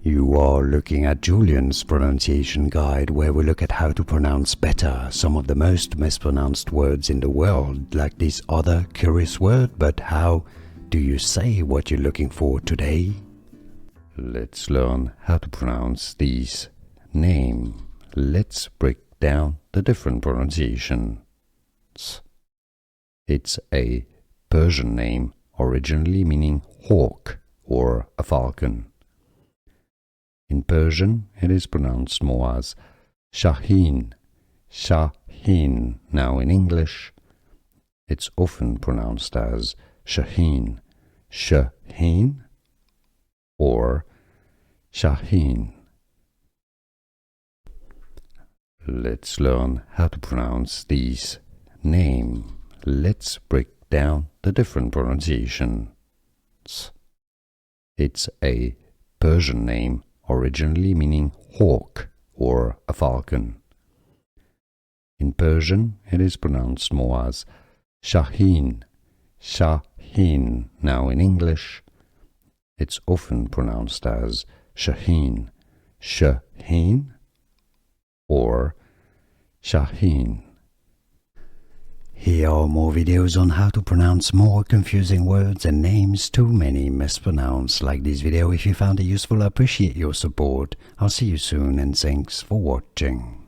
You are looking at Julian's pronunciation guide, where we look at how to pronounce better some of the most mispronounced words in the world, like this other curious word. But how do you say what you're looking for today? Let's learn how to pronounce these names. Let's break down the different pronunciations. It's a Persian name, originally meaning hawk or a falcon. In Persian, it is pronounced more as Shaheen, Shaheen. Now in English, it's often pronounced as Shaheen, Shaheen, or Shaheen. Let's learn how to pronounce these names. Let's break down the different pronunciations. It's a Persian name, originally meaning hawk or a falcon. In Persian, it is pronounced more as Shaheen, Shaheen. Now in English, it's often pronounced as Shaheen, Shaheen, or Shaheen. Here are more videos on how to pronounce more confusing words and names too many mispronounced. Like this video if you found it useful. I appreciate your support. I'll see you soon and thanks for watching.